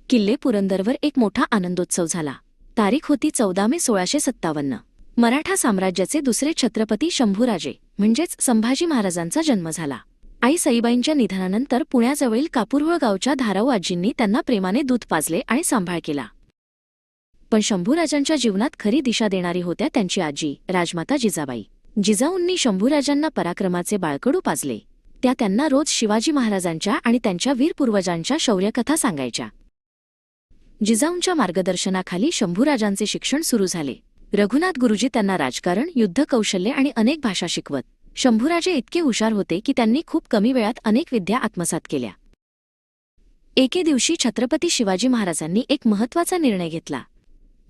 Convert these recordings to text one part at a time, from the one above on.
किल्ले पुरंदरवर एक मोठा आनंदोत्सव झाला। तारीख होती 14 मे 1657। मराठा साम्राज्याचे दुसरे छत्रपती शंभूराजे म्हणजेच संभाजी महाराजांचा जन्म झाला। आई सईबाईंच्या निधनानंतर पुण्याजवळील कापूरहोळ गावच्या धाराऊ आजींनी त्यांना प्रेमाने दूध पाजले आणि सांभाळ केला। पण शंभूराजांच्या जीवनात खरी दिशा देणारी होत्या त्यांची आजी राजमाता जिजाबाई। जिजाऊंनी शंभूराजांना पराक्रमाचे बाळकडू पाजले। त्या त्यांना रोज शिवाजी महाराजांच्या आणि त्यांच्या वीर पूर्वजांच्या शौर्यकथा सांगायच्या। जिजाऊंच्या मार्गदर्शनाखाली शंभूराजांचे शिक्षण सुरू झाले। रघुनाथ गुरुजी त्यांना राजकारण, युद्ध कौशल्य आणि अनेक भाषा शिकवत। शंभूराजे इतके हुशार होते की त्यांनी खूप कमी वेळात अनेक विद्या आत्मसात केल्या। एके दिवशी छत्रपती शिवाजी महाराजांनी एक महत्त्वाचा निर्णय घेतला।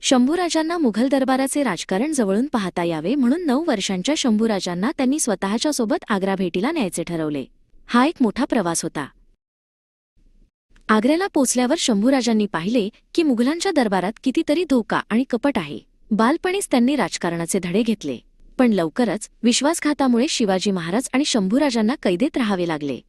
शंभूराजांना मुघल दरबाराचे राजकारण जवळून पाहता यावे म्हणून 9 वर्षांच्या शंभूराजांना त्यांनी स्वतःच्या सोबत आग्रा भेटीला न्यायचे ठरवले। हा एक मोठा प्रवास होता। आग्र्याला पोचल्यावर शंभूराजांनी पाहिले की मुघलांच्या दरबारात कितीतरी धोका आणि कपट आहे। बालपणीच त्यांनी राजकारणाचे धडे घेतले, पण लवकरच विश्वासघातामुळे शिवाजी महाराज आणि शंभूराजांना कैदेत राहावे लागले।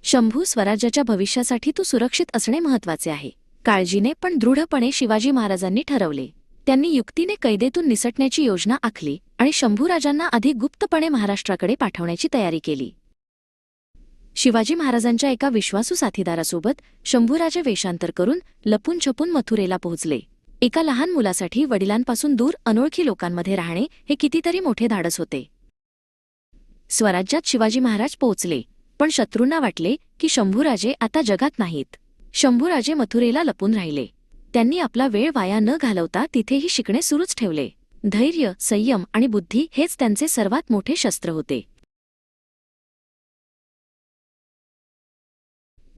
शंभू, स्वराज्याच्या भविष्यासाठी तू सुरक्षित असणे महत्त्वाचे आहे, काळजीने पण दृढपणे शिवाजी महाराजांनी ठरवले। त्यांनी युक्तीने कैदेतून निसटण्याची योजना आखली आणि शंभूराजांना अधिक गुप्तपणे महाराष्ट्राकडे पाठवण्याची तयारी केली। शिवाजी महाराजांच्या एका विश्वासू साथीदारासोबत शंभूराजे वेषांतर करून लपून छपून मथुरेला पोहोचले। एका लहान मुलासाठी वडिलांपासून दूर अनोळखी लोकांमध्ये राहणे हे कितीतरी मोठे धाडस होते। स्वराज्यात शिवाजी महाराज पोहोचले, पण शत्रूंना वाटले की शंभूराजे आता जगात नाहीत। शंभूराजे मथुरेला लपून राहिले। त्यांनी आपला वेळ वाया न घालवता तिथेही शिकणे सुरूच ठेवले। धैर्य, संयम आणि बुद्धी हेच त्यांचे सर्वात मोठे शस्त्र होते।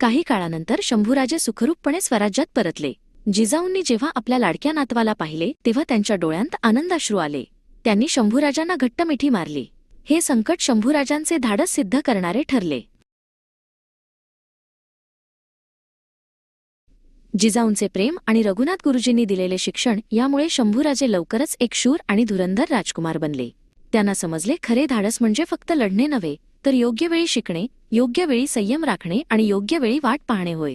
काही काळानंतर शंभूराजे सुखरूपपणे स्वराज्यात परतले। जिजाऊंनी जेव्हा आपल्या लाडक्या नातवाला पाहिले तेव्हा त्यांच्या डोळ्यांत आनंदाश्रू आले। त्यांनी शंभूराजांना घट्ट मिठी मारली। हे संकट शंभूराजांचे धाडस सिद्ध करणारे ठरले। जिजाऊंचे प्रेम आणि रघुनाथ गुरुजींनी दिलेले शिक्षण यामुळे शंभूराजे लवकरच एक शूर आणि धुरंधर राजकुमार बनले। त्यांना समजले खरे धाडस म्हणजे फक्त लढणे नव्हे, तर योग्य वेळी शिकणे, योग्य वेळी संयम राखणे आणि योग्य वेळी वाट पाहणे होय।